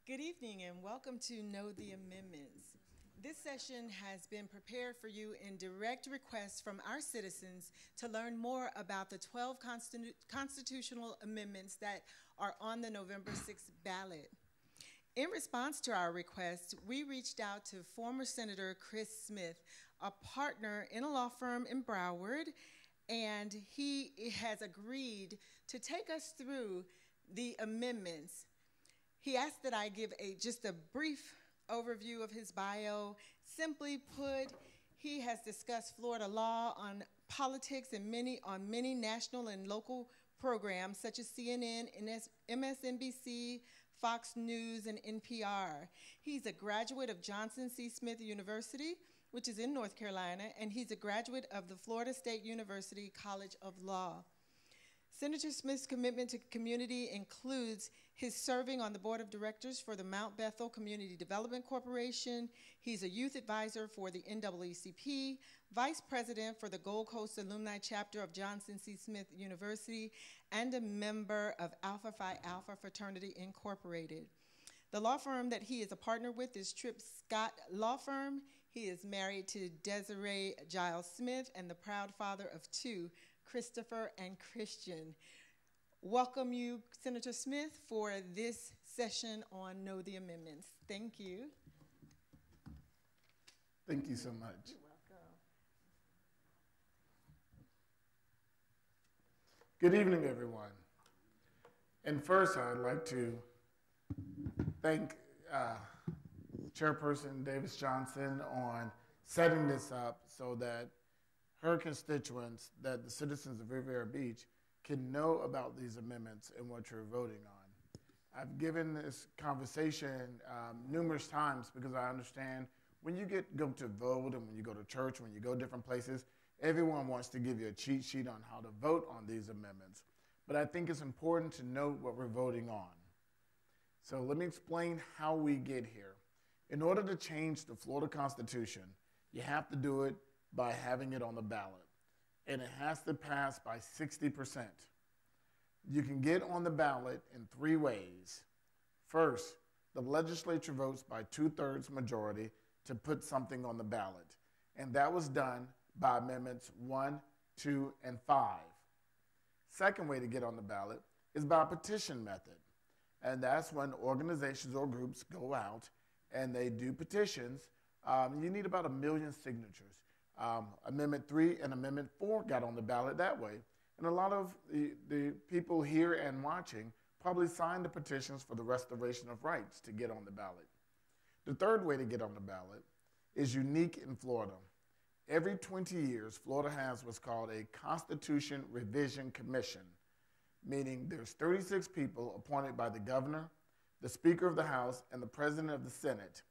Good evening and welcome to Know the Amendments. This session has been prepared for you in direct request from our citizens to learn more about the 12 constitutional amendments that are on the November 6th ballot. In response to our request, we reached out to former Senator Chris Smith, a partner in a law firm in Broward, and he has agreed to take us through the amendments. He asked that I give just a brief overview of his bio. Simply put, he has discussed Florida law on politics and on many national and local programs such as CNN, MSNBC, Fox News, and NPR. He's a graduate of Johnson C. Smith University, which is in North Carolina, and he's a graduate of the Florida State University College of Law. Senator Smith's commitment to community includes his serving on the board of directors for the Mount Bethel Community Development Corporation. He's a youth advisor for the NAACP, vice president for the Gold Coast Alumni Chapter of Johnson C. Smith University, and a member of Alpha Phi Alpha Fraternity Incorporated. The law firm that he is a partner with is Tripp Scott Law Firm. He is married to Desiree Giles Smith and the proud father of two, Christopher and Christian. Welcome you, Senator Smith, for this session on Know the Amendments. Thank you. Thank you so much. You're welcome. Good evening, everyone. And first, I'd like to thank Chairperson Davis Johnson on setting this up so that her constituents, that the citizens of Riviera Beach, can know about these amendments and what you're voting on. I've given this conversation numerous times because I understand when you go to vote and when you go to church, when you go different places, everyone wants to give you a cheat sheet on how to vote on these amendments. But I think it's important to know what we're voting on. So let me explain how we get here. In order to change the Florida Constitution, you have to do it by having it on the ballot. And it has to pass by 60%. You can get on the ballot in three ways. First, the legislature votes by 2/3 majority to put something on the ballot. And that was done by amendments 1, 2, and 5. Second way to get on the ballot is by a petition method. And that's when organizations or groups go out and they do petitions. You need about 1 million signatures. Amendment 3 and Amendment 4 got on the ballot that way. And a lot of the people here and watching probably signed the petitions for the restoration of rights to get on the ballot. The third way to get on the ballot is unique in Florida. Every 20 years, Florida has what's called a Constitution Revision Commission, meaning there's 36 people appointed by the governor, the Speaker of the House, and the President of the Senate.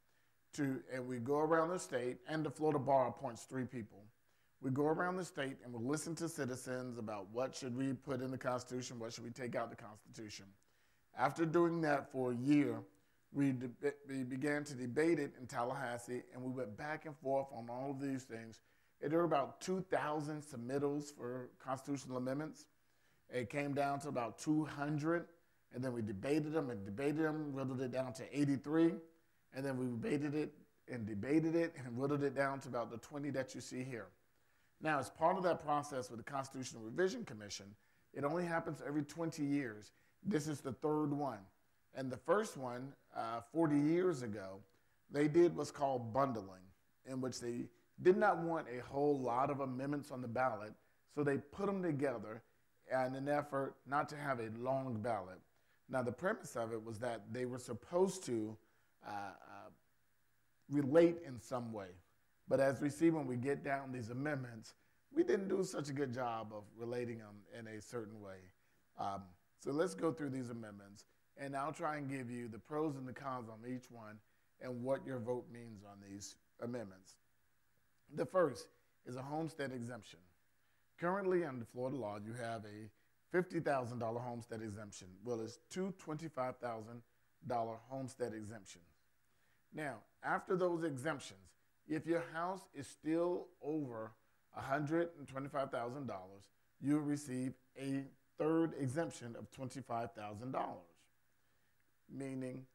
And we go around the state, and the Florida Bar appoints 3 people. We go around the state and we listen to citizens about what should we put in the Constitution, what should we take out of the Constitution. After doing that for a year, we began to debate it in Tallahassee, and we went back and forth on all of these things. And there were about 2,000 submittals for constitutional amendments. It came down to about 200, and then we debated them, whittled it down to 83. And then we debated it and whittled it down to about the 20 that you see here. Now, as part of that process with the Constitutional Revision Commission, it only happens every 20 years. This is the third one. And the first one, 40 years ago, they did what's called bundling, in which they did not want a whole lot of amendments on the ballot, so they put them together in an effort not to have a long ballot. Now, the premise of it was that they were supposed to relate in some way. But as we see when we get down these amendments, we didn't do such a good job of relating them in a certain way. So let's go through these amendments, and I'll try and give you the pros and the cons on each one and what your vote means on these amendments. The first is a homestead exemption. Currently under Florida law, you have a $50,000 homestead exemption. Well, it's two $25,000 homestead exemptions. Now, after those exemptions, if your house is still over $125,000, you'll receive a third exemption of $25,000, meaning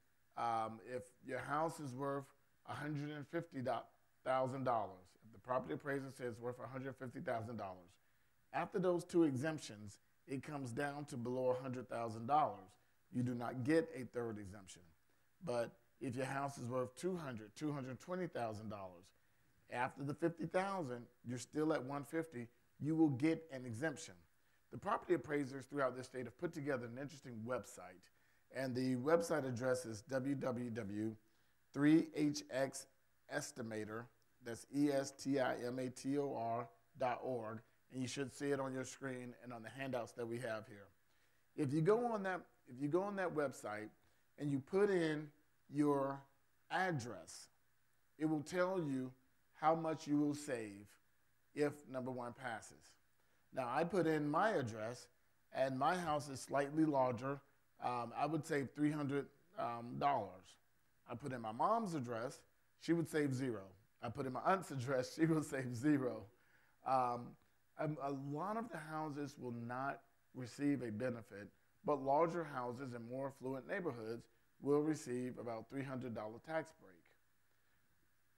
If your house is worth $150,000, if the property appraiser says it's worth $150,000, after those two exemptions, it comes down to below $100,000. You do not get a third exemption. But if your house is worth $220,000, after the $50,000, you're still at $150,000, you will get an exemption. The property appraisers throughout this state have put together an interesting website, and the website address is www.3hxestimator, that's estimator.org, and you should see it on your screen and on the handouts that we have here. If you go on that website and you put in your address, it will tell you how much you will save if number one passes. Now, I put in my address, and my house is slightly larger. I would save $300. I put in my mom's address, she would save $0. I put in my aunt's address, she will save $0. A lot of the houses will not receive a benefit, but larger houses in more affluent neighborhoods will receive about $300 tax break.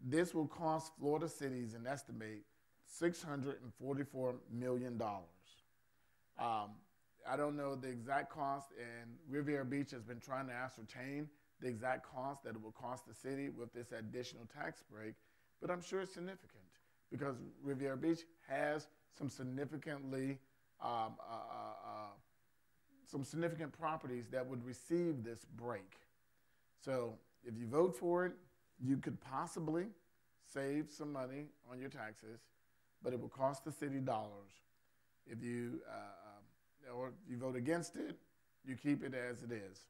This will cost Florida cities an estimate $644 million. I don't know the exact cost, and Riviera Beach has been trying to ascertain the exact cost that it will cost the city with this additional tax break, but I'm sure it's significant because Riviera Beach has some significant properties that would receive this break. So if you vote for it, you could possibly save some money on your taxes, but it will cost the city dollars. If you vote against it, you keep it as it is.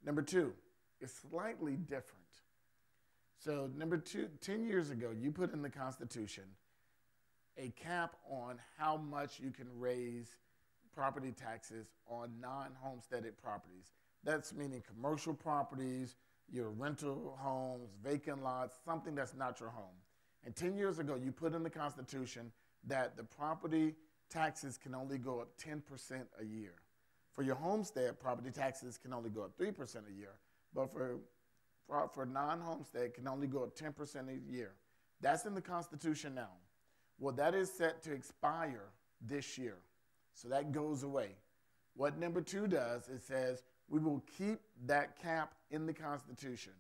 Number two, it's slightly different. So number two, 10 years ago, you put in the Constitution a cap on how much you can raise property taxes on non-homesteaded properties. That's meaning commercial properties, your rental homes, vacant lots, something that's not your home. And 10 years ago, you put in the Constitution that the property taxes can only go up 10% a year. For your homestead, property taxes can only go up 3% a year, but for non-homestead, it can only go up 10% a year. That's in the Constitution now. Well, that is set to expire this year, so that goes away. What number two does, it says we will keep that cap in the Constitution.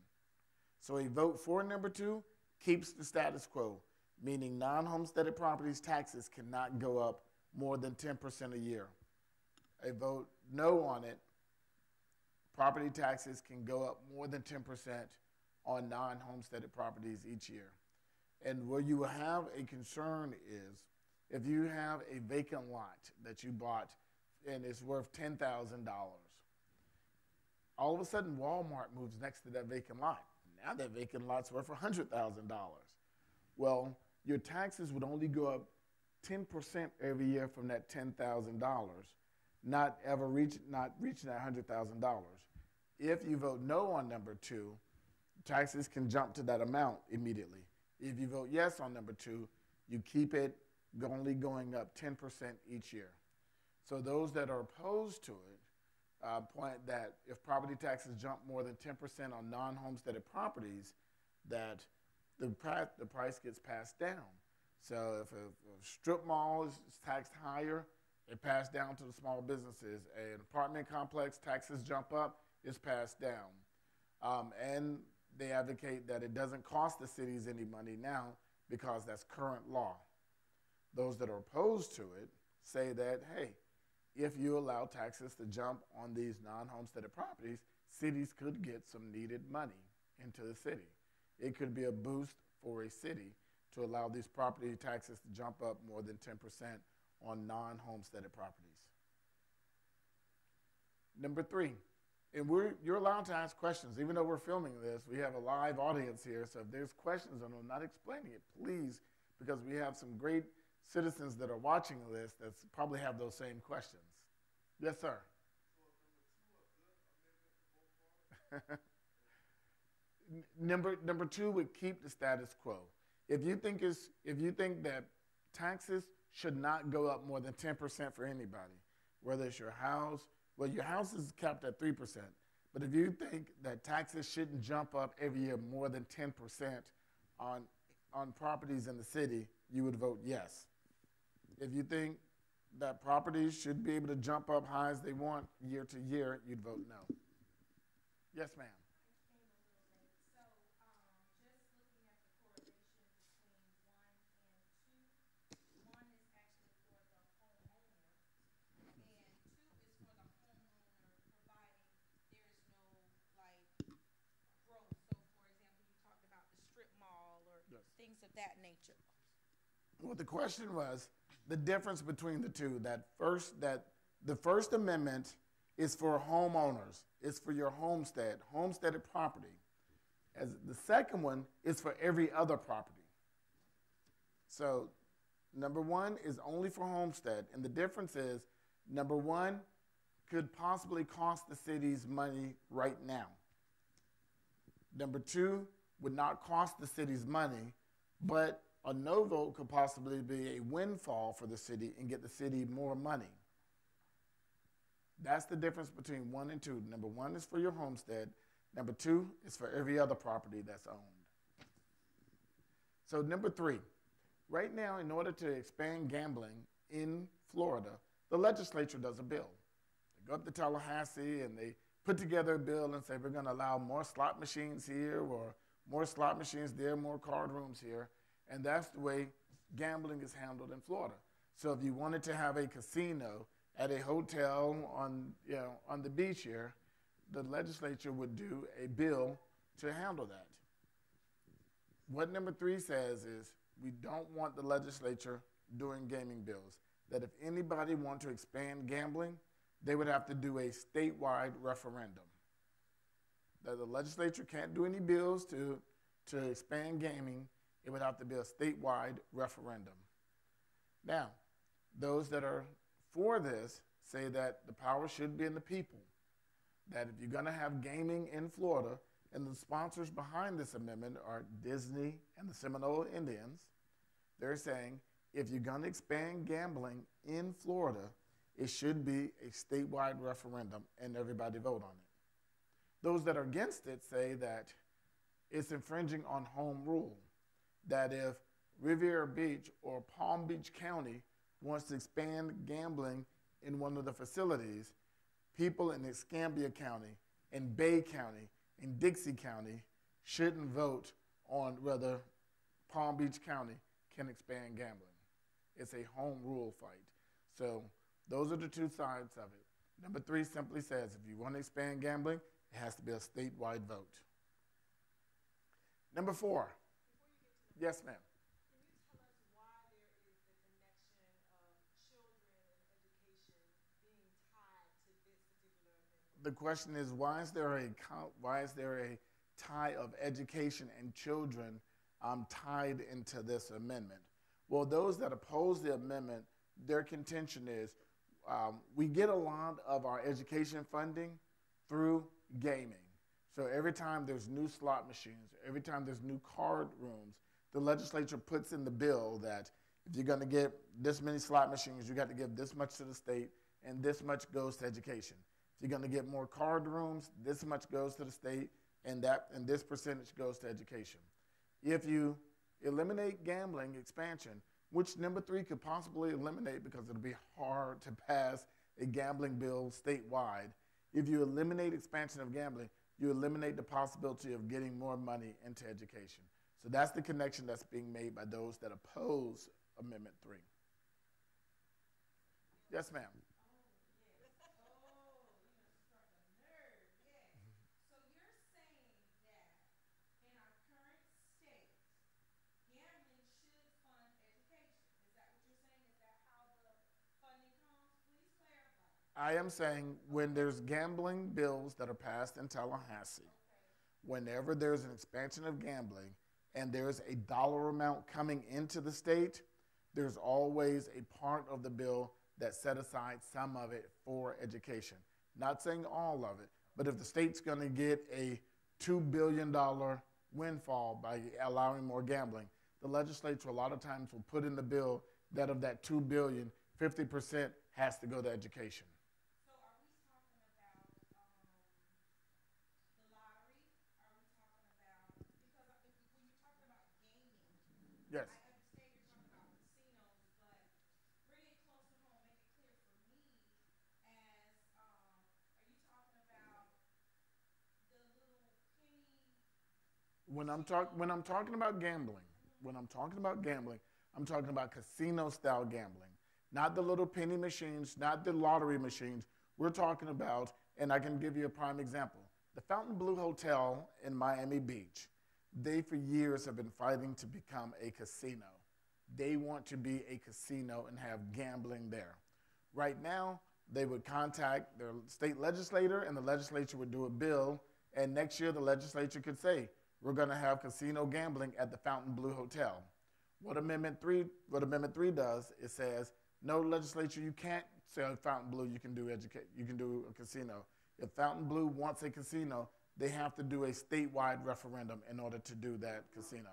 So a vote for number two keeps the status quo, meaning non-homesteaded properties taxes cannot go up more than 10% a year. A vote no on it, property taxes can go up more than 10% on non-homesteaded properties each year. And where you will have a concern is if you have a vacant lot that you bought and it's worth $10,000, all of a sudden Walmart moves next to that vacant lot. Now that vacant lot's worth $100,000. Well, your taxes would only go up 10% every year from that $10,000, not reaching that $100,000. If you vote no on number two, taxes can jump to that amount immediately. If you vote yes on number two, you keep it only going up 10% each year. So those that are opposed to it point that if property taxes jump more than 10% on non-homesteaded properties, that the price gets passed down. So if a strip mall is taxed higher, it passed down to the small businesses. An apartment complex, taxes jump up, it's passed down. And they advocate that it doesn't cost the cities any money now because that's current law. Those that are opposed to it say that, hey, if you allow taxes to jump on these non-homesteaded properties, cities could get some needed money into the city. It could be a boost for a city to allow these property taxes to jump up more than 10% on non-homesteaded properties. Number three, and you're allowed to ask questions. Even though we're filming this, we have a live audience here, so if there's questions and I'm not explaining it, please, because we have some great citizens that are watching this that probably have those same questions. Yes, sir. Number two would keep the status quo. If you think that taxes should not go up more than 10% for anybody, whether it's your house, well, your house is capped at 3%, But if you think that taxes shouldn't jump up every year more than 10% on properties in the city, you would vote yes. If you think that properties should be able to jump up high as they want year to year, you'd vote no. Yes, ma'am. Things of that nature. Well, the question was the difference between the two. The First Amendment is for homeowners. It's for your homesteaded property. As the second one is for every other property. So, number one is only for homestead, and the difference is number one could possibly cost the cities money right now. Number two would not cost the cities money, but a no vote could possibly be a windfall for the city and get the city more money. That's the difference between 1 and 2. Number 1 is for your homestead. Number 2 is for every other property that's owned. So number 3, right now, in order to expand gambling in Florida, the legislature does a bill. They go up to Tallahassee and they put together a bill and say, we're going to allow more slot machines here or more slot machines there, more card rooms here. And that's the way gambling is handled in Florida. So if you wanted to have a casino at a hotel on the beach here, the legislature would do a bill to handle that. What number 3 says is we don't want the legislature doing gaming bills. That if anybody want to expand gambling, they would have to do a statewide referendum. That the legislature can't do any bills to expand gaming. It would have to be a statewide referendum. Now, those that are for this say that the power should be in the people. That if you're going to have gaming in Florida, and the sponsors behind this amendment are Disney and the Seminole Indians, they're saying if you're going to expand gambling in Florida, it should be a statewide referendum and everybody vote on it. Those that are against it say that it's infringing on home rule. That if Riviera Beach or Palm Beach County wants to expand gambling in one of the facilities, people in Escambia County, in Bay County, in Dixie County shouldn't vote on whether Palm Beach County can expand gambling. It's a home rule fight. So those are the two sides of it. Number 3 simply says if you want to expand gambling, it has to be a statewide vote. Number 4. Yes, ma'am. Can you tell us why there is the connection of children and education being tied to this particular amendment? The question is, why is there a tie of education and children tied into this amendment? Well, those that oppose the amendment, their contention is we get a lot of our education funding through gaming. So every time there's new slot machines, every time there's new card rooms, the legislature puts in the bill that if you're going to get this many slot machines, you got to give this much to the state, and this much goes to education. If you're going to get more card rooms, this much goes to the state, and this percentage goes to education. If you eliminate gambling expansion, which number 3 could possibly eliminate because it'll be hard to pass a gambling bill statewide, if you eliminate expansion of gambling, you eliminate the possibility of getting more money into education. So that's the connection that's being made by those that oppose Amendment 3. Yes, ma'am. I am saying when there's gambling bills that are passed in Tallahassee, whenever there's an expansion of gambling and there's a dollar amount coming into the state, there's always a part of the bill that set aside some of it for education. Not saying all of it, but if the state's going to get a $2 billion windfall by allowing more gambling, the legislature a lot of times will put in the bill that of that $2 billion, 50% has to go to education. So are we talking about Yes. I understand you're talking about casinos, but bring it close to home, make it clear for me as, are you talking about the little penny When I'm casino? talking about gambling, I'm talking about casino style gambling, not the little penny machines, not the lottery machines. We're talking about, and I can give you a prime example, the Fontainebleau Hotel in Miami Beach. They for years have been fighting to become a casino. They want to be a casino and have gambling there. Right now, they would contact their state legislator, and the legislature would do a bill. And next year, the legislature could say, we're going to have casino gambling at the Fontainebleau Hotel. What Amendment 3 does, it says, no, legislature, you can't say at Fontainebleau you can do a casino. If Fontainebleau wants a casino, they have to do a statewide referendum in order to do that casino.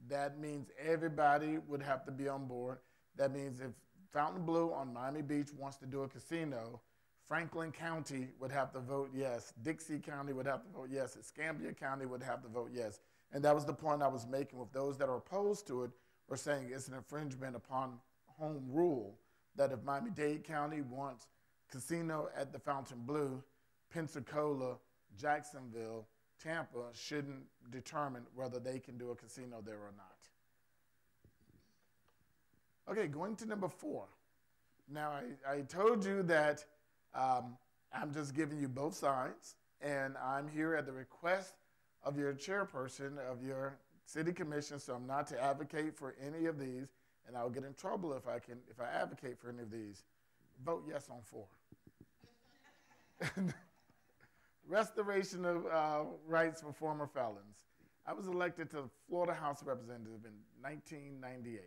That means everybody would have to be on board. That means if Fontainebleau on Miami Beach wants to do a casino, Franklin County would have to vote yes. Dixie County would have to vote yes. Escambia County would have to vote yes. And that was the point I was making with those that are opposed to it, were saying it's an infringement upon home rule, that if Miami-Dade County wants casino at the Fontainebleau, Pensacola, Jacksonville, Tampa shouldn't determine whether they can do a casino there or not. Okay, going to number 4. Now, I told you that I'm just giving you both sides, and I'm here at the request of your chairperson of your city commission, so I'm not to advocate for any of these, and I'll get in trouble if I advocate for any of these. Vote yes on 4. Restoration of rights for former felons. I was elected to the Florida House of Representatives in 1998.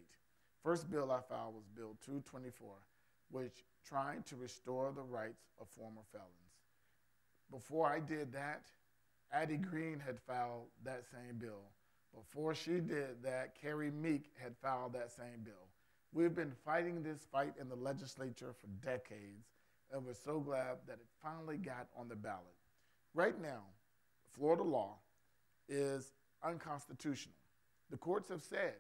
First bill I filed was Bill 224, which tried to restore the rights of former felons. Before I did that, Addie Green had filed that same bill. Before she did that, Carrie Meek had filed that same bill. We've been fighting this fight in the legislature for decades, and we're so glad that it finally got on the ballot. Right now, Florida law is unconstitutional. The courts have said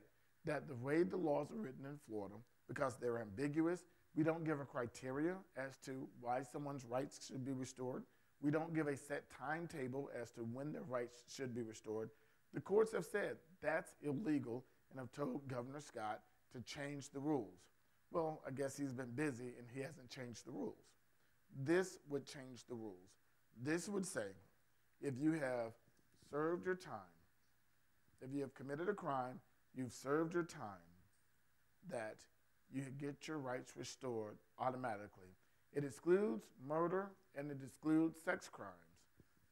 that the way the laws are written in Florida, because they're ambiguous, we don't give a criteria as to why someone's rights should be restored. We don't give a set timetable as to when their rights should be restored. The courts have said that's illegal and have told Governor Scott to change the rules. Well, I guess he's been busy and he hasn't changed the rules. This would change the rules. This would say, if you have served your time, if you have committed a crime, you've served your time, that you get your rights restored automatically. It excludes murder and it excludes sex crimes,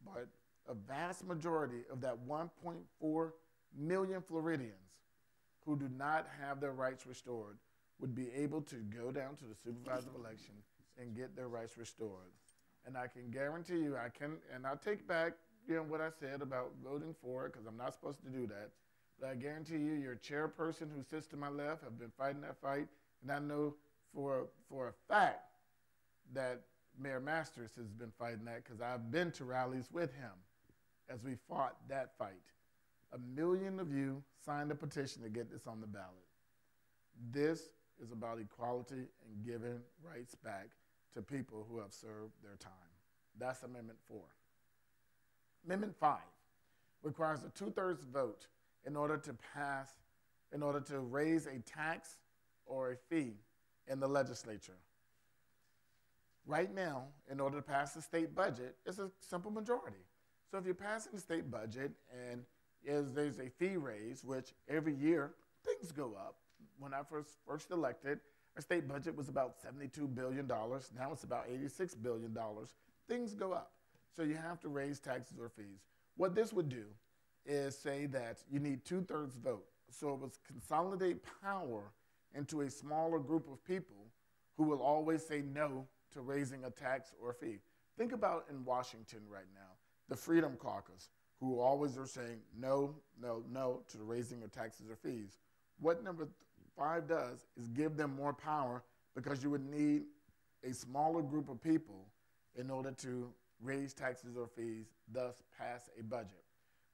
but a vast majority of that 1.4 million Floridians who do not have their rights restored would be able to go down to the supervisor of election and get their rights restored. And I can guarantee you, I'll take back what I said about voting for it, because I'm not supposed to do that. But I guarantee you, your chairperson who sits to my left have been fighting that fight, and I know for a fact that Mayor Masters has been fighting that, because I've been to rallies with him as we fought that fight. 1 million of you signed a petition to get this on the ballot. This is about equality and giving rights back to people who have served their time. That's Amendment 4. Amendment 5 requires a 2/3 vote in order to raise a tax or a fee in the legislature. Right now, in order to pass the state budget, it's a simple majority. So if you're passing the state budget and there's a fee raise, which every year things go up. When I first elected, our state budget was about $72 billion. Now it's about $86 billion. Things go up. So you have to raise taxes or fees. What this would do is say that you need 2/3 vote. So it would consolidate power into a smaller group of people who will always say no to raising a tax or a fee. Think about in Washington right now, the Freedom Caucus, who always are saying no, no, no to raising of taxes or fees. What number 5 does is give them more power, because you would need a smaller group of people in order to raise taxes or fees, thus pass a budget.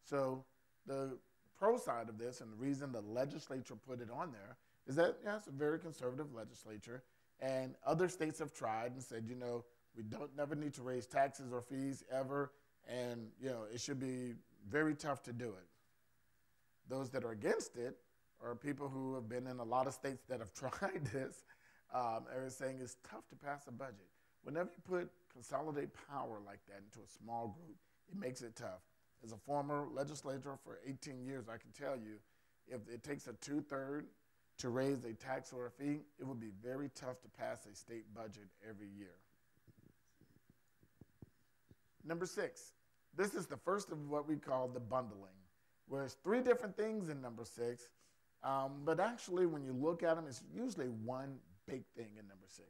So the pro side of this, and the reason the legislature put it on there, is that it's a very conservative legislature, and other states have tried and said, we don't never need to raise taxes or fees ever, and it should be very tough to do it. Those that are against it are people who have been in a lot of states that have tried this, are saying it's tough to pass a budget. Whenever you consolidate power like that into a small group, it makes it tough. As a former legislator for 18 years, I can tell you, if it takes a 2/3 to raise a tax or a fee, it would be very tough to pass a state budget every year. Number 6, this is the first of what we call the bundling, where there's 3 different things in number 6, but actually when you look at them, it's usually one big thing in number 6.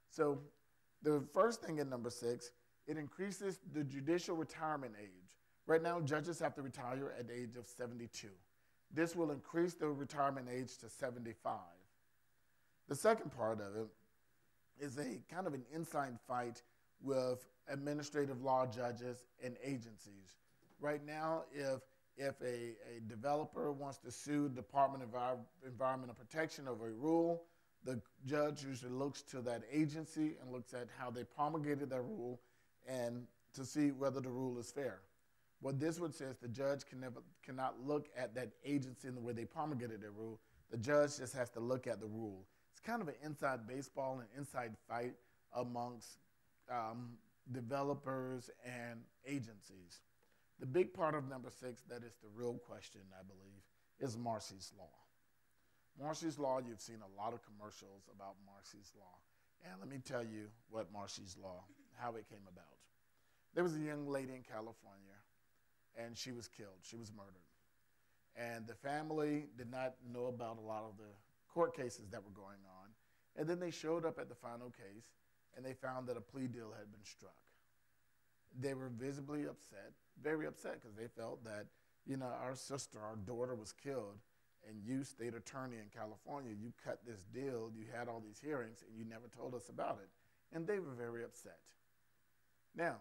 So the first thing in number 6, it increases the judicial retirement age. Right now, judges have to retire at the age of 72. This will increase the retirement age to 75. The second part of it is a kind of an inside fight with administrative law judges and agencies. Right now, if a developer wants to sue the Department of Environmental Protection over a rule, the judge usually looks to that agency and looks at how they promulgated that rule and to see whether the rule is fair. What this would say is the judge cannot look at that agency in the way they promulgated their rule. The judge just has to look at the rule. It's kind of an inside baseball and inside fight amongst developers and agencies. The big part of number 6 that is the real question, I believe, is Marsy's Law. Marsy's Law, you've seen a lot of commercials about Marsy's Law. And let me tell you what Marsy's Law, how it came about. There was a young lady in California, and she was killed. She was murdered. And the family did not know about a lot of the court cases that were going on. And then they showed up at the final case, and they found that a plea deal had been struck. They were visibly upset, very upset, because they felt that, our sister, our daughter was killed, and you, state attorney in California, you cut this deal, you had all these hearings, and you never told us about it. And they were very upset. Now,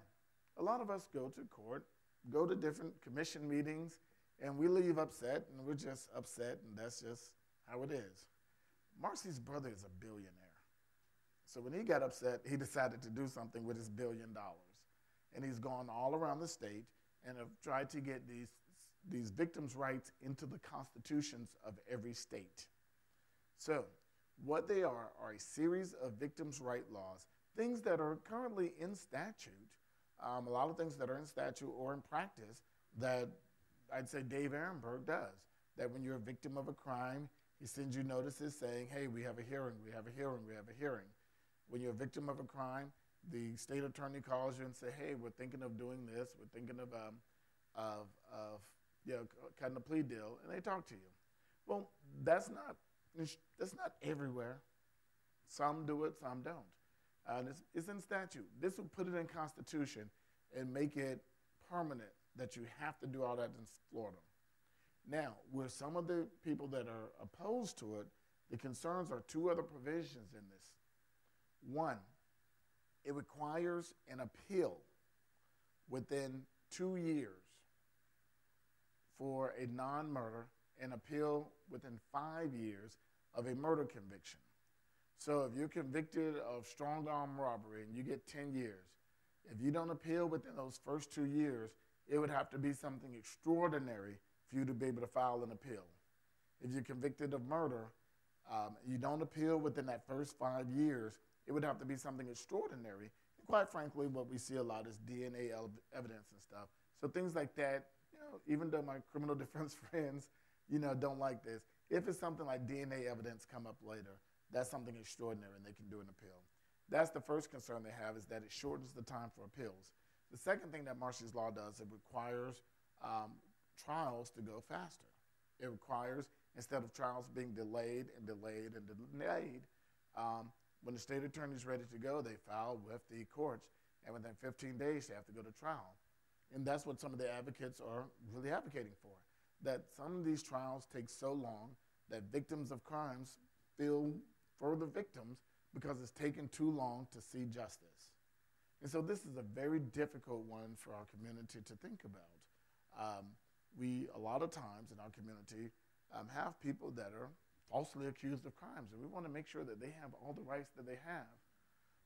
a lot of us go to court, go to different commission meetings, and we leave upset, and we're just upset, and that's just how it is. Marsy's brother is a billionaire. So when he got upset, he decided to do something with his $1 billion. And he's gone all around the state and have tried to get these victims' rights into the constitutions of every state. So what they are a series of victims' right laws, things that are currently in statute, a lot of things that are in statute or in practice that I'd say Dave Ehrenberg does. That when you're a victim of a crime, he sends you notices saying, hey, we have a hearing, we have a hearing, we have a hearing. When you're a victim of a crime, the state attorney calls you and say, hey, we're thinking of doing this, we're thinking of cutting a plea deal, and they talk to you. Well, that's not everywhere. Some do it, some don't. And it's in statute. This will put it in Constitution and make it permanent that you have to do all that in Florida. Now, with some of the people that are opposed to it, the concerns are 2 other provisions in this. One, it requires an appeal within 2 years for a non-murder, an appeal within 5 years of a murder conviction. So if you're convicted of strong-arm robbery and you get 10 years, if you don't appeal within those first 2 years, it would have to be something extraordinary for you to be able to file an appeal. If you're convicted of murder, you don't appeal within that first 5 years, it would have to be something extraordinary. And quite frankly, what we see a lot is DNA evidence and stuff. So things like that, even though my criminal defense friends, don't like this, if it's something like DNA evidence come up later, that's something extraordinary and they can do an appeal. That's the first concern they have, is that it shortens the time for appeals. The second thing that Marsy's Law does, it requires trials to go faster. It requires, instead of trials being delayed and delayed and delayed, when the state attorney is ready to go, they file with the courts, and within 15 days they have to go to trial. And that's what some of the advocates are really advocating for, that some of these trials take so long that victims of crimes feel for the victims because it's taken too long to see justice. And so this is a very difficult one for our community to think about. we, a lot of times in our community, have people that are falsely accused of crimes, and we want to make sure that they have all the rights that they have.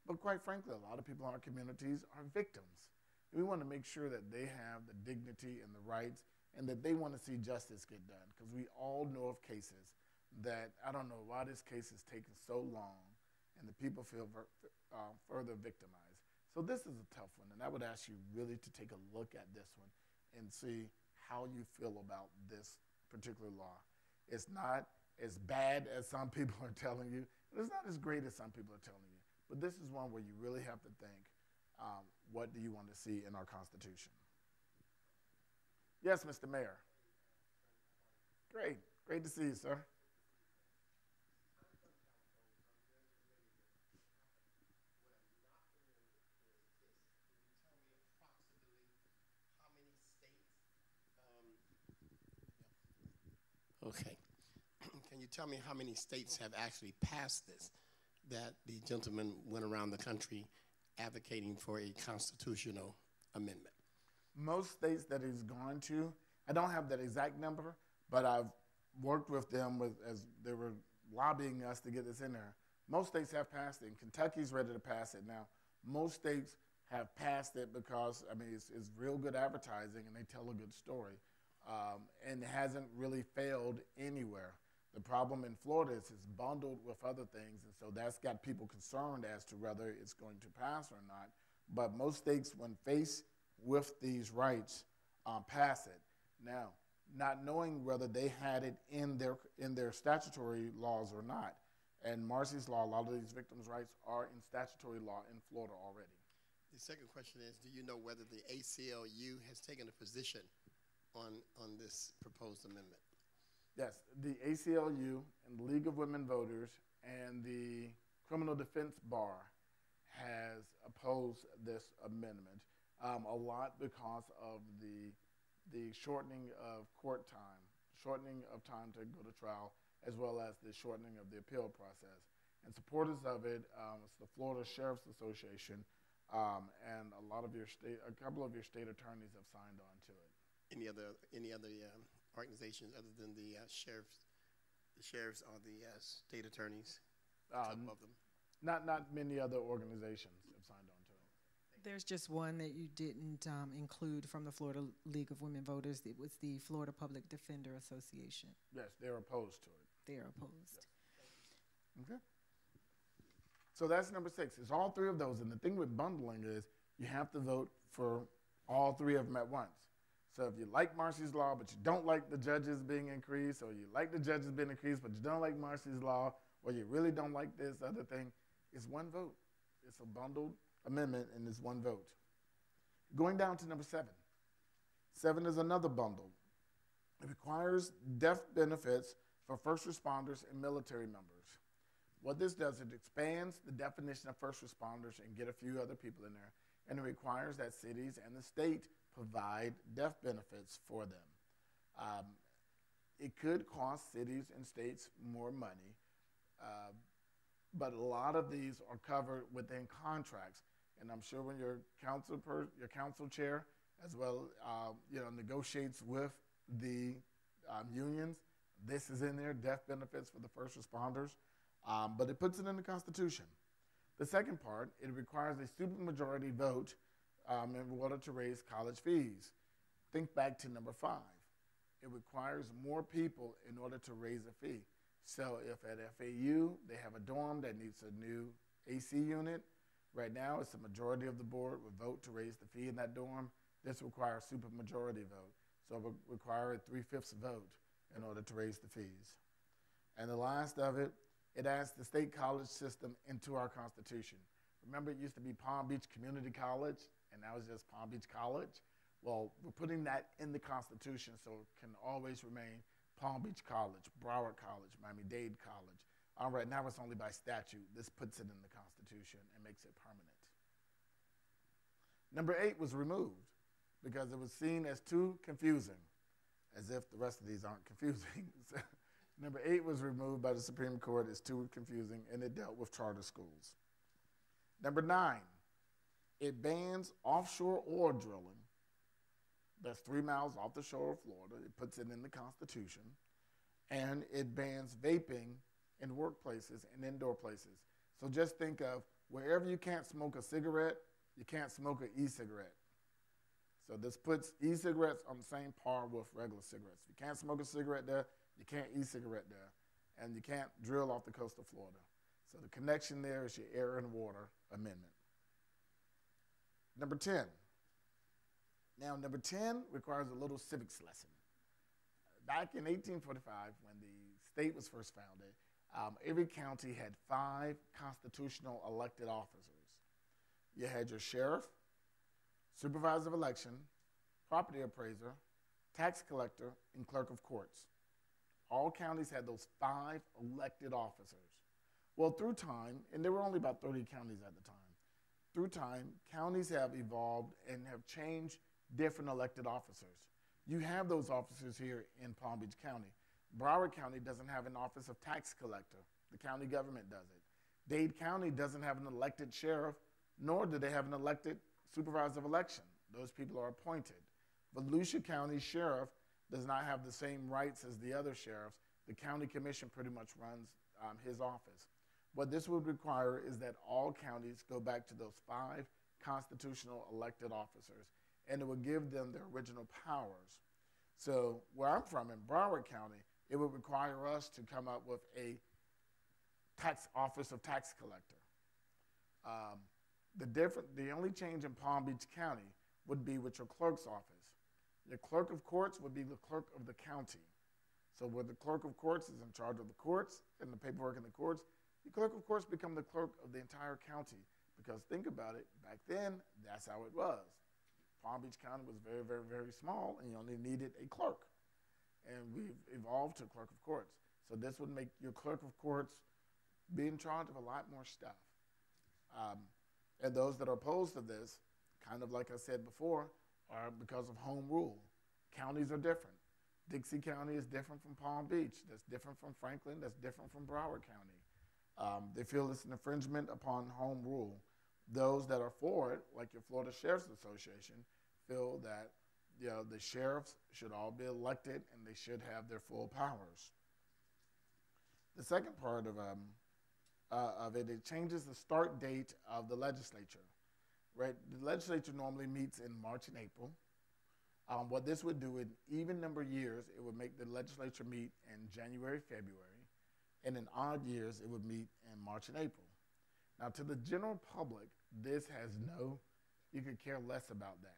But quite frankly, a lot of people in our communities are victims. We want to make sure that they have the dignity and the rights and that they want to see justice get done, because we all know of cases that, I don't know why this case is taking so long, and the people feel further victimized. So this is a tough one, and I would ask you really to take a look at this one and see how you feel about this particular law. It's not as bad as some people are telling you, and it's not as great as some people are telling you. But this is one where you really have to think, what do you want to see in our Constitution? Yes, Mr. Mayor. Great to see you, sir. Okay. Can you tell me how many states have actually passed this, that the gentleman went around the country advocating for a constitutional amendment? Most states that he's gone to, I don't have that exact number, but I've worked with them as they were lobbying us to get this in there. Most states have passed it, and Kentucky's ready to pass it now. Most states have passed it because, I mean, it's real good advertising, and they tell a good story. And it hasn't really failed anywhere. The problem in Florida is it's bundled with other things, and so that's got people concerned as to whether it's going to pass or not. But most states, when faced with these rights, pass it. Now, not knowing whether they had it in their statutory laws or not. And Marsy's law, a lot of these victims' rights are in statutory law in Florida already. The second question is, do you know whether the ACLU has taken a position on this proposed amendment? Yes, the ACLU and the League of Women Voters and the Criminal Defense Bar has opposed this amendment, a lot because of the shortening of court time, shortening of time to go to trial, as well as the shortening of the appeal process. And supporters of it, it's the Florida Sheriff's Association, and a couple of your state attorneys have signed on to it. Any other organizations other than the sheriffs? The sheriffs or the state attorneys? A couple of them. Not many other organizations have signed on to it. There's just one that you didn't include from the Florida League of Women Voters. It was the Florida Public Defender Association. Yes, they're opposed to it. They're opposed. Yes. Okay. So that's number 6. It's all 3 of those. And the thing with bundling is you have to vote for all 3 of them at once. So if you like Marsy's law, but you don't like the judges being increased, or you like the judges being increased, but you don't like Marsy's law, or you really don't like this other thing, it's one vote. It's a bundled amendment, and it's one vote. Going down to number 7. 7 is another bundle. It requires death benefits for first responders and military members. What this does, it expands the definition of first responders and get a few other people in there, and it requires that cities and the state provide death benefits for them. It could cost cities and states more money, but a lot of these are covered within contracts. And I'm sure when your council chair, as well, negotiates with the unions, this is in there, death benefits for the first responders, but it puts it in the Constitution. The second part, it requires a supermajority vote in order to raise college fees. Think back to number 5. It requires more people in order to raise a fee. So if at FAU they have a dorm that needs a new AC unit, right now it's a majority of the board would vote to raise the fee in that dorm. This requires supermajority vote. So it would require a 3/5 vote in order to raise the fees. And the last of it, it adds the state college system into our Constitution. Remember, it used to be Palm Beach Community College, and now it's just Palm Beach College. Well, we're putting that in the Constitution so it can always remain Palm Beach College, Broward College, Miami-Dade College. Right now it's only by statute. This puts it in the Constitution and makes it permanent. Number 8 was removed because it was seen as too confusing, as if the rest of these aren't confusing. Number 8 was removed by the Supreme Court as too confusing, and it dealt with charter schools. Number 9, it bans offshore oil drilling that's 3 miles off the shore of Florida. It puts it in the Constitution. And it bans vaping in workplaces and indoor places. So just think of wherever you can't smoke a cigarette, you can't smoke an e-cigarette. So this puts e-cigarettes on the same par with regular cigarettes. You can't smoke a cigarette there, you can't e-cigarette there, and you can't drill off the coast of Florida. So the connection there is your air and water amendment. Number 10. Now, number 10 requires a little civics lesson. Back in 1845, when the state was first founded, every county had 5 constitutional elected officers. You had your sheriff, supervisor of election, property appraiser, tax collector, and clerk of courts. All counties had those 5 elected officers. Well, through time, and there were only about 30 counties at the time, through time, counties have evolved and have changed different elected officers. You have those officers here in Palm Beach County. Broward County doesn't have an office of tax collector. The county government does it. Dade County doesn't have an elected sheriff, nor do they have an elected supervisor of election. Those people are appointed. Volusia County Sheriff does not have the same rights as the other sheriffs. The county commission pretty much runs his office. What this would require is that all counties go back to those 5 constitutional elected officers, and it would give them their original powers. So where I'm from, in Broward County, it would require us to come up with a tax office of tax collector. The only change in Palm Beach County would be with your clerk's office. Your clerk of courts would be the clerk of the county. So where the clerk of courts is in charge of the courts and the paperwork in the courts, the clerk of courts become the clerk of the entire county. Because think about it, back then, that's how it was. Palm Beach County was very, very, very small, and you only needed a clerk. And we've evolved to clerk of courts. So this would make your clerk of courts be in charge of a lot more stuff. And those that are opposed to this, kind of like I said before, are because of home rule. Counties are different. Dixie County is different from Palm Beach. That's different from Franklin. That's different from Broward County. They feel it's an infringement upon home rule. Those that are for it, like your Florida Sheriff's Association, feel that the sheriffs should all be elected and they should have their full powers. The second part of it, it changes the start date of the legislature. Right? The legislature normally meets in March and April. What this would do in even number years, it would make the legislature meet in January, February, and in odd years, it would meet in March and April. Now, to the general public, this has you could care less about that.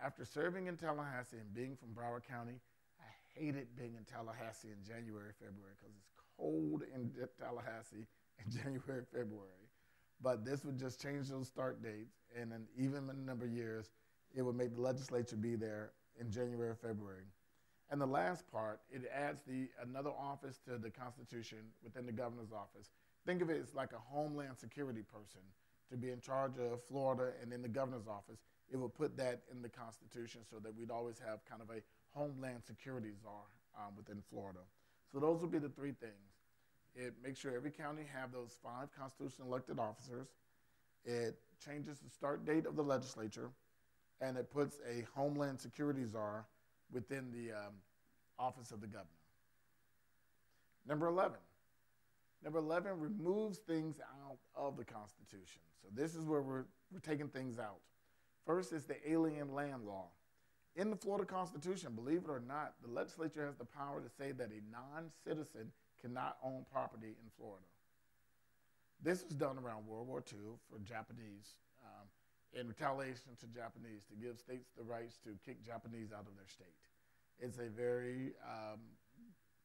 After serving in Tallahassee and being from Broward County, I hated being in Tallahassee in January, February, because it's cold in Tallahassee in January, February. But this would just change those start dates, and then even in a number of years, it would make the legislature be there in January or February. And the last part, it adds another office to the Constitution within the governor's office. Think of it as like a Homeland Security person to be in charge of Florida, and in the governor's office, it would put that in the Constitution so that we'd always have kind of a Homeland Security czar within Florida. So those would be the 3 things. It makes sure every county have those 5 constitutional elected officers. It changes the start date of the legislature, and it puts a Homeland Security czar within the office of the governor. Number 11. Number 11 removes things out of the Constitution. So this is where we're taking things out. First is the alien land law. In the Florida Constitution, believe it or not, the legislature has the power to say that a non-citizen cannot own property in Florida. This was done around World War II for Japanese, in retaliation to Japanese, to give states the rights to kick Japanese out of their state. It's a very,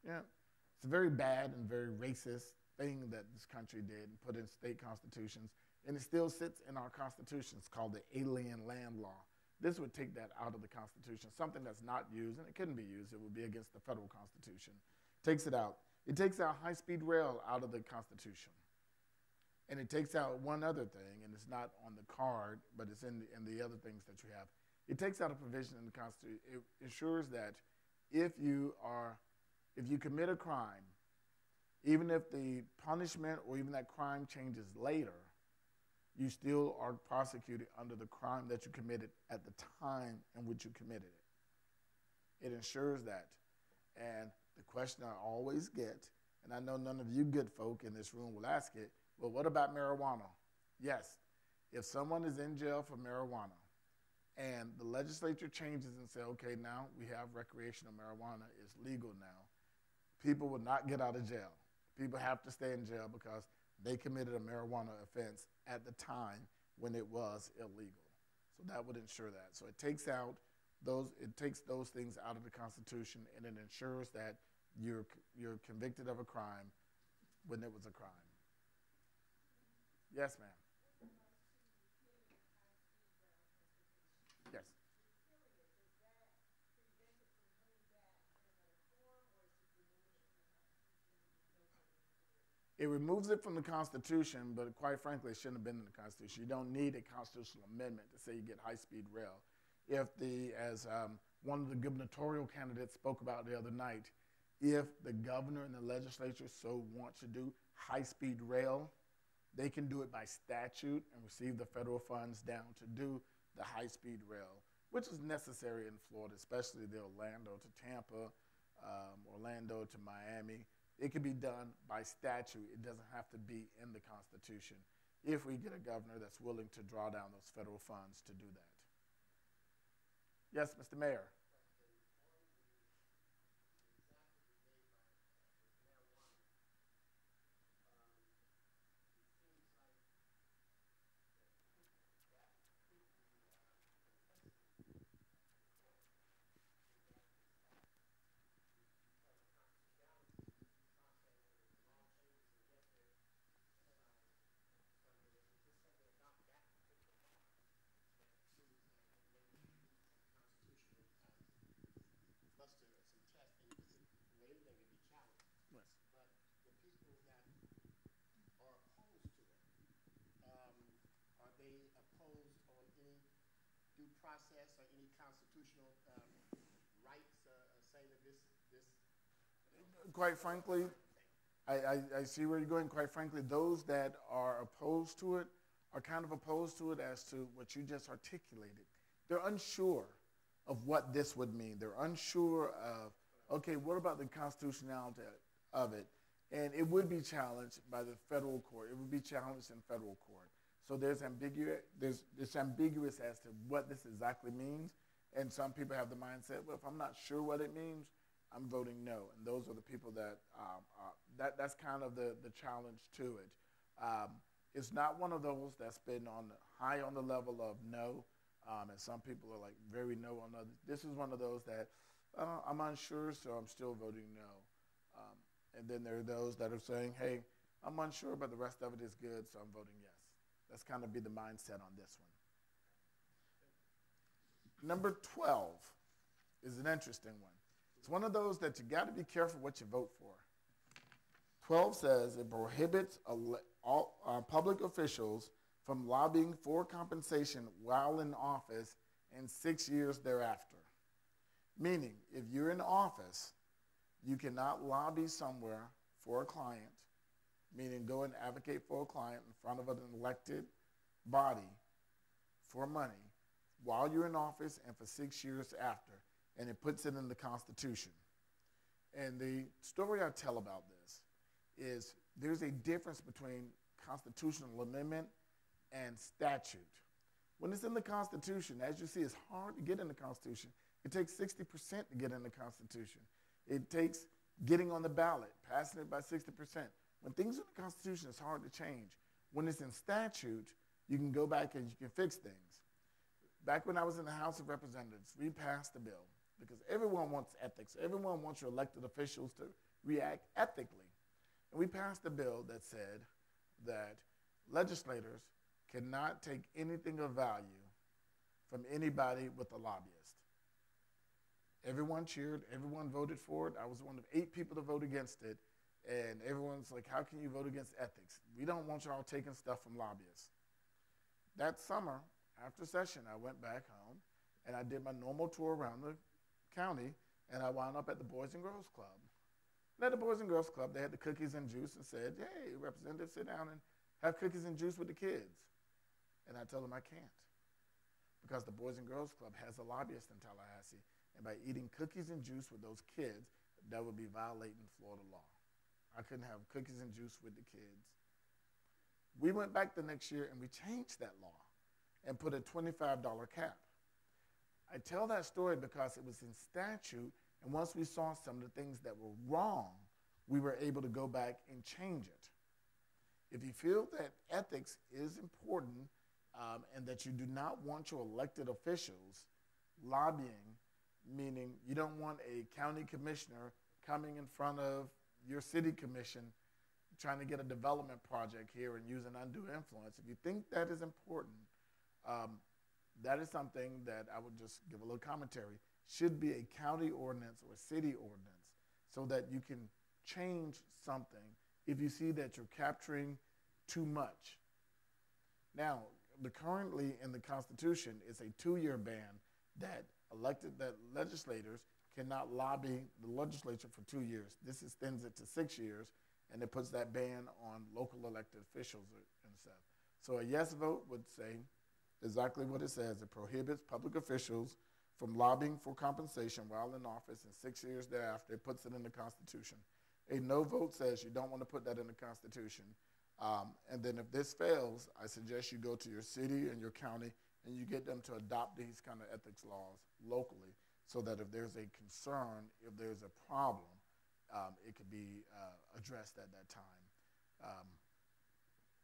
it's a very bad and very racist thing that this country did and put in state constitutions, and it still sits in our constitutions, called the Alien Land Law. This would take that out of the Constitution, something that's not used, and it couldn't be used. It would be against the federal Constitution. Takes it out. It takes out high-speed rail out of the Constitution. And it takes out one other thing, and it's not on the card, but it's in the other things that you have. It takes out a provision in the Constitution. It ensures that if you commit a crime, even if the punishment or even that crime changes later, you still are prosecuted under the crime that you committed at the time in which you committed it. It ensures that. And the question I always get, and I know none of you good folk in this room will ask it, well, what about marijuana? Yes, if someone is in jail for marijuana and the legislature changes and say, okay, now we have recreational marijuana, it's legal now, people will not get out of jail. People have to stay in jail because they committed a marijuana offense at the time when it was illegal. So that would ensure that. So it takes those things out of the Constitution, and it ensures that you're convicted of a crime when it was a crime. Yes, ma'am. Yes. It removes it from the Constitution, but quite frankly, it shouldn't have been in the Constitution. You don't need a constitutional amendment to say you get high-speed rail. If as one of the gubernatorial candidates spoke about the other night, if the governor and the legislature so want to do high-speed rail, they can do it by statute and receive the federal funds down to do the high-speed rail, which is necessary in Florida, especially the Orlando to Tampa, Orlando to Miami. It can be done by statute. It doesn't have to be in the Constitution if we get a governor that's willing to draw down those federal funds to do that. Yes, Mr. Mayor. Due process or any constitutional rights saying that this? Quite frankly, I see where you're going. Quite frankly, those that are opposed to it are kind of opposed to it as to what you just articulated. They're unsure of what this would mean. They're unsure of, okay, what about the constitutionality of it? And it would be challenged by the federal court. It would be challenged in federal court. So it's ambiguous as to what this exactly means. And some people have the mindset, well, if I'm not sure what it means, I'm voting no. And those are the people that's kind of the challenge to it. It's not one of those that's been high on the level of no. And some people are like very no on others. This is one of those that I'm unsure, so I'm still voting no. And then there are those that are saying, hey, I'm unsure, but the rest of it is good, so I'm voting yes. That's kind of be the mindset on this one. Number 12 is an interesting one. It's one of those that you got to be careful what you vote for. 12 says it prohibits public officials from lobbying for compensation while in office and 6 years thereafter. Meaning, if you're in office, you cannot lobby somewhere for a client, meaning go and advocate for a client in front of an elected body for money while you're in office and for 6 years after. And it puts it in the Constitution. And the story I tell about this is there's a difference between constitutional amendment and statute. When it's in the Constitution, as you see, it's hard to get in the Constitution. It takes 60% to get in the Constitution. It takes getting on the ballot, passing it by 60%. When things are in the Constitution, it's hard to change. When it's in statute, you can go back and you can fix things. Back when I was in the House of Representatives, we passed a bill because everyone wants ethics. Everyone wants your elected officials to react ethically. And we passed a bill that said that legislators cannot take anything of value from anybody with a lobbyist. Everyone cheered. Everyone voted for it. I was one of 8 people to vote against it. And everyone's like, how can you vote against ethics? We don't want y'all taking stuff from lobbyists. That summer, after session, I went back home, and I did my normal tour around the county, and I wound up at the Boys and Girls Club. And at the Boys and Girls Club, they had the cookies and juice and said, hey, representative, sit down and have cookies and juice with the kids. And I told them I can't because the Boys and Girls Club has a lobbyist in Tallahassee. And by eating cookies and juice with those kids, that would be violating Florida law. I couldn't have cookies and juice with the kids. We went back the next year and we changed that law and put a $25 cap. I tell that story because it was in statute, and once we saw some of the things that were wrong, we were able to go back and change it. If you feel that ethics is important and that you do not want your elected officials lobbying, meaning you don't want a county commissioner coming in front of your city commission trying to get a development project here and using undue influence, if you think that is important, that is something that I would just give a little commentary, should be a county ordinance or a city ordinance so that you can change something if you see that you're capturing too much. Now, currently in the Constitution is a 2-year ban that legislators cannot lobby the legislature for 2 years. This extends it to 6 years, and it puts that ban on local elected officials and stuff. So a yes vote would say exactly what it says. It prohibits public officials from lobbying for compensation while in office, and 6 years thereafter, it puts it in the Constitution. A no vote says you don't want to put that in the Constitution. And then if this fails, I suggest you go to your city and your county and you get them to adopt these kind of ethics laws locally so that if there's a concern, if there's a problem, it could be addressed at that time.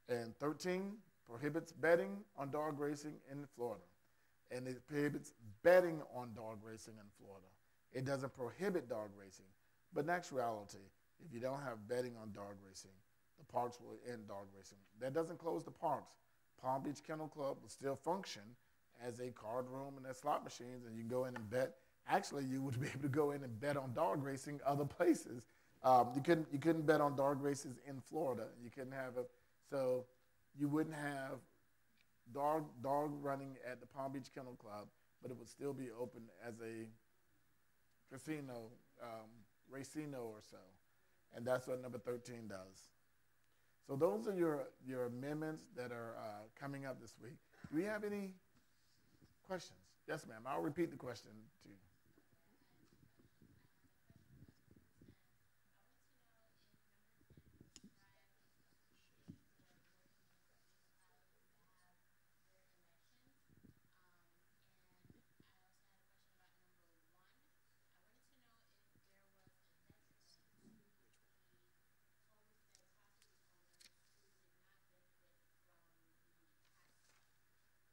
And 13 prohibits betting on dog racing in Florida. And it prohibits betting on dog racing in Florida. It doesn't prohibit dog racing. But in actuality, if you don't have betting on dog racing, the parks will end dog racing. That doesn't close the parks. Palm Beach Kennel Club will still function as a card room and as slot machines, and you can go in and bet. Actually, you would be able to go in and bet on dog racing other places. You couldn't bet on dog races in Florida. You couldn't have so you wouldn't have dog running at the Palm Beach Kennel Club, but it would still be open as a casino, racino or so. And that's what number 13 does. So those are your amendments that are coming up this week. Do we have any questions? Yes, ma'am. I'll repeat the question to you.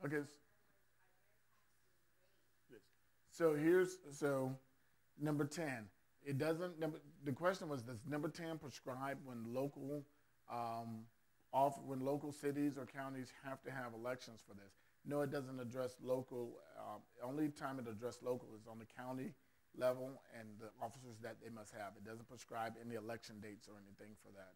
Okay. So number 10. It doesn't. The question was, does number 10 prescribe when local cities or counties have to have elections for this? No, it doesn't address local. Only time it addresses local is on the county level and the officers that they must have. It doesn't prescribe any election dates or anything for that.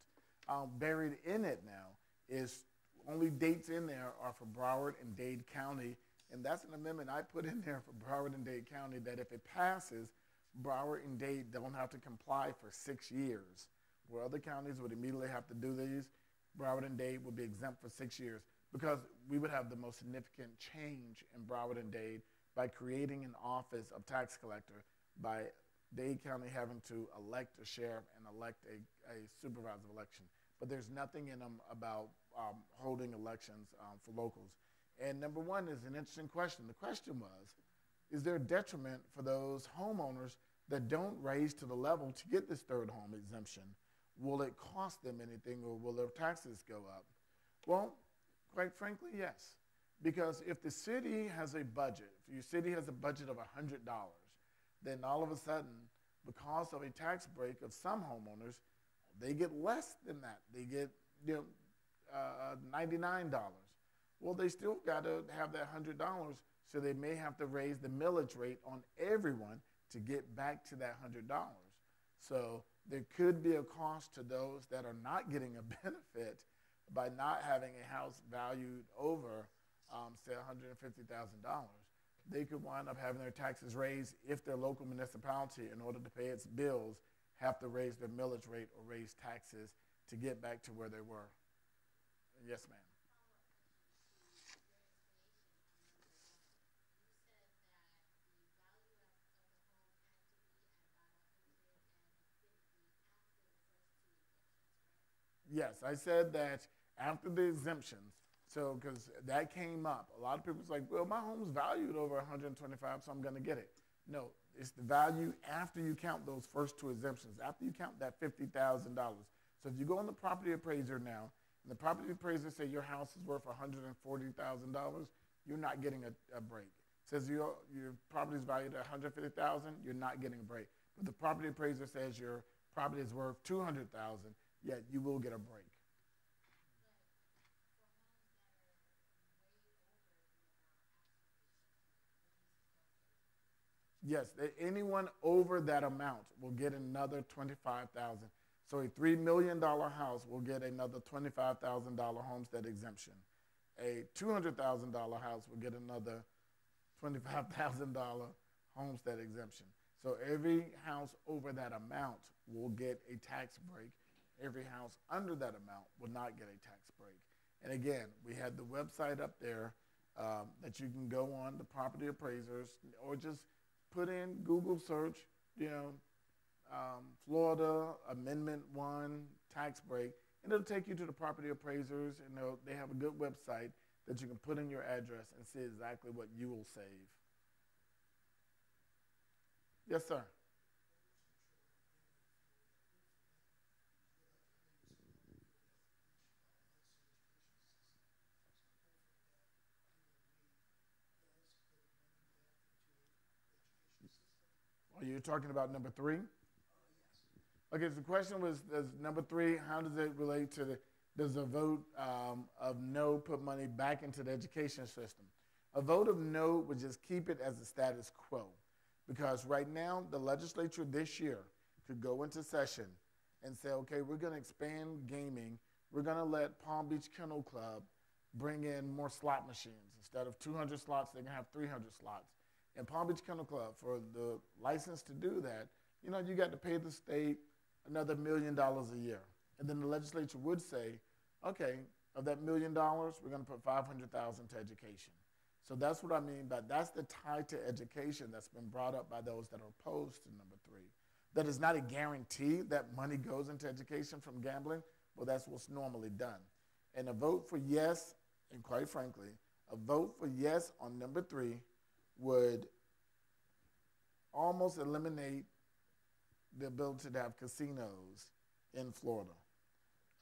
Buried in it now is only dates in there are for Broward and Dade County, and that's an amendment I put in there for Broward and Dade County that if it passes, Broward and Dade don't have to comply for 6 years. Where other counties would immediately have to do these, Broward and Dade would be exempt for 6 years because we would have the most significant change in Broward and Dade by creating an office of tax collector, by Dade County having to elect a sheriff and elect a supervisor of election. But there's nothing in them about holding elections for locals. And number 1 is an interesting question. The question was, is there a detriment for those homeowners that don't raise to the level to get this third home exemption? Will it cost them anything or will their taxes go up? Well, quite frankly, yes. Because if the city has a budget, if your city has a budget of $100, then all of a sudden, because of a tax break of some homeowners, they get less than that. They get $99. Well, they still got to have that $100, so they may have to raise the millage rate on everyone to get back to that $100. So there could be a cost to those that are not getting a benefit by not having a house valued over, say, $150,000. They could wind up having their taxes raised if their local municipality, in order to pay its bills, have to raise their millage rate or raise taxes to get back to where they were. Yes, ma'am. Yes, I said that after the exemptions, so because that came up, a lot of people's like, well, my home's valued over 125, so I'm going to get it. No, it's the value after you count those first two exemptions, after you count that $50,000. So if you go on the property appraiser now, and the property appraiser say your house is worth $140,000, you're not getting a break. Says your property is valued at $150,000, you're not getting a break. But the property appraiser says your property is worth $200,000, yet you will get a break. Yes, anyone over that amount will get another $25,000. So a $3 million house will get another $25,000 homestead exemption. A $200,000 house will get another $25,000 homestead exemption. So every house over that amount will get a tax break. Every house under that amount will not get a tax break. And again, we had the website up there that you can go on, the property appraisers, or just put in Google search, Florida Amendment 1 tax break, and it'll take you to the property appraisers, and they have a good website that you can put in your address and see exactly what you will save. Yes, sir. Are you talking about number 3? Okay, so the question was, does number 3, how does it relate to does a vote of no put money back into the education system? A vote of no would just keep it as the status quo, because right now the legislature this year could go into session and say, okay, we're going to expand gaming. We're going to let Palm Beach Kennel Club bring in more slot machines. Instead of 200 slots, they're going to have 300 slots. And Palm Beach Kennel Club, for the license to do that, you got to pay the state another $1 million a year. And then the legislature would say, okay, of that $1 million, we're going to put $500,000 to education. So that's what I mean by that's the tie to education that's been brought up by those that are opposed to number 3. That is not a guarantee that money goes into education from gambling, but that's what's normally done. And a vote for yes, and quite frankly, a vote for yes on number 3 would almost eliminate the ability to have casinos in Florida.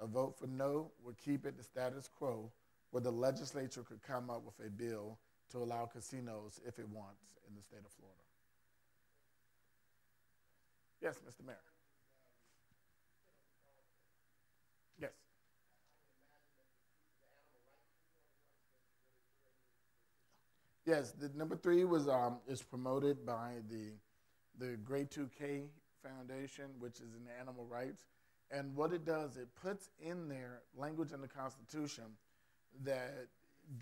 A vote for no would keep it the status quo, where the legislature could come up with a bill to allow casinos if it wants in the state of Florida. Yes, Mr. Mayor. Yes. Yes, the number 3 was is promoted by the Grade 2K Foundation, which is in animal rights. And what it does, it puts in there language in the Constitution that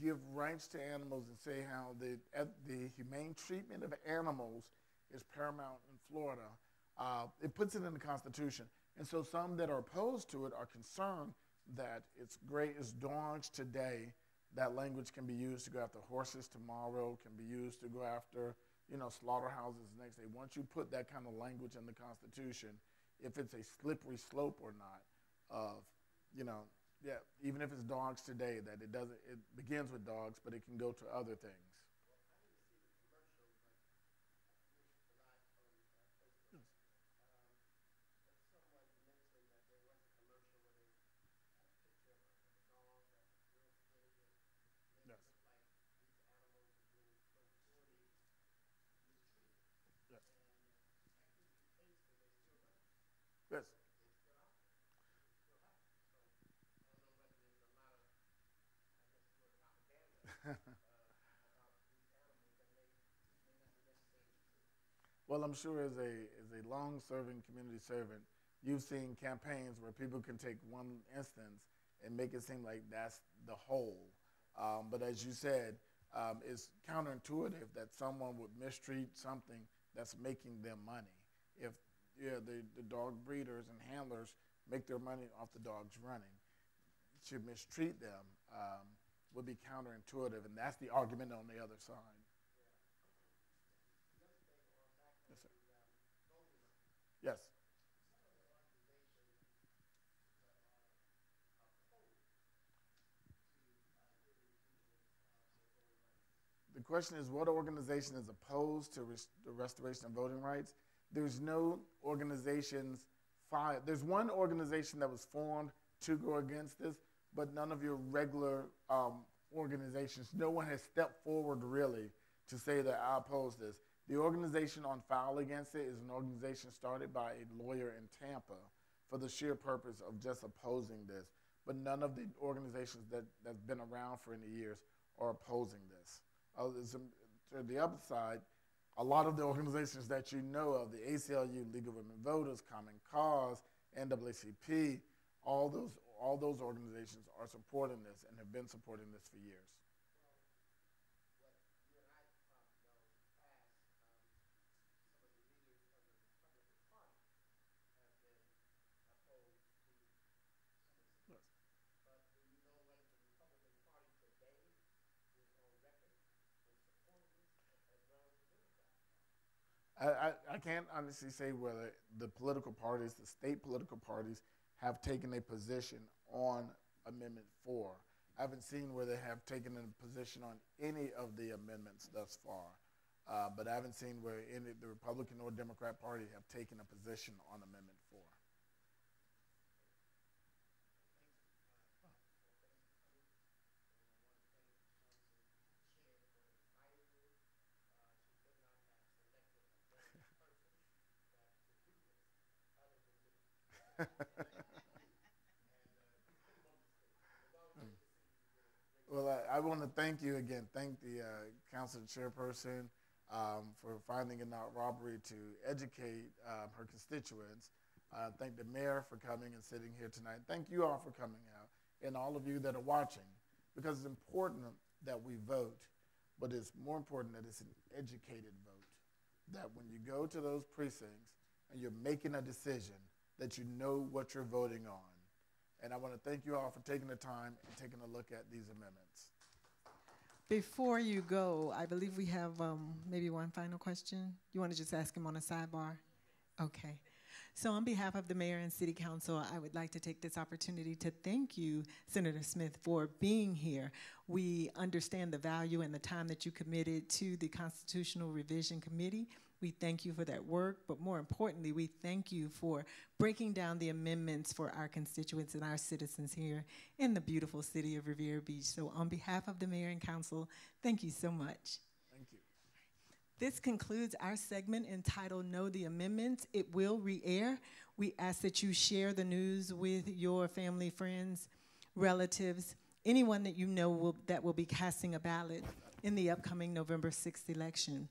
give rights to animals and say how the humane treatment of animals is paramount in Florida. It puts it in the Constitution. And so some that are opposed to it are concerned that it's great as dogs today. That language can be used to go after horses tomorrow, can be used to go after, slaughterhouses the next day. Once you put that kind of language in the Constitution, if it's a slippery slope or not of, even if it's dogs today, that it begins with dogs, but it can go to other things. Yes. Yes. Yes. Well, I'm sure as a long-serving community servant, you've seen campaigns where people can take one instance and make it seem like that's the whole. But as you said, it's counterintuitive that someone would mistreat something that's making them money. If the dog breeders and handlers make their money off the dogs running, to mistreat them would be counterintuitive, and that's the argument on the other side. Yes, sir. Yes. question is, what organization is opposed to the restoration of voting rights? There's no organizations filed. There's one organization that was formed to go against this, but none of your regular organizations, no one has stepped forward really to say that I oppose this. The organization on file against it is an organization started by a lawyer in Tampa for the sheer purpose of just opposing this. But none of the organizations that's been around for any years are opposing this. To the other side, a lot of the organizations that you know of, the ACLU, League of Women Voters, Common Cause, NAACP, all those organizations are supporting this and have been supporting this for years. I can't honestly say whether the political parties, the state political parties, have taken a position on Amendment 4. I haven't seen where they have taken a position on any of the amendments thus far, but I haven't seen where any the Republican or Democrat Party have taken a position on Amendment 4. Well, I want to thank you again. Thank the council chairperson for finding it not robbery to educate her constituents. Thank the mayor for coming and sitting here tonight. Thank you all for coming out, and all of you that are watching, because it's important that we vote, but it's more important that it's an educated vote. That when you go to those precincts and you're making a decision, that you know what you're voting on. And I want to thank you all for taking the time and taking a look at these amendments. Before you go, I believe we have maybe one final question. You want to just ask him on a sidebar? Okay. So on behalf of the mayor and city council, I would like to take this opportunity to thank you, Senator Smith, for being here. We understand the value and the time that you committed to the Constitutional Revision Committee. We thank you for that work, but more importantly, we thank you for breaking down the amendments for our constituents and our citizens here in the beautiful city of Riviera Beach. So on behalf of the mayor and council, thank you so much. Thank you. This concludes our segment entitled Know the Amendments. It will re-air. We ask that you share the news with your family, friends, relatives, anyone that you know that will be casting a ballot in the upcoming November 6th election.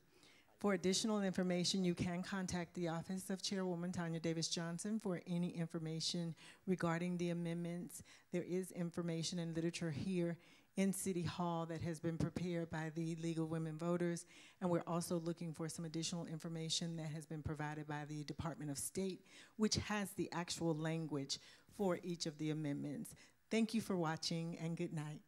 For additional information, you can contact the office of Chairwoman Tanya Davis Johnson for any information regarding the amendments. There is information and literature here in City Hall that has been prepared by the League of Women Voters, and we're also looking for some additional information that has been provided by the Department of State, which has the actual language for each of the amendments. Thank you for watching, and good night.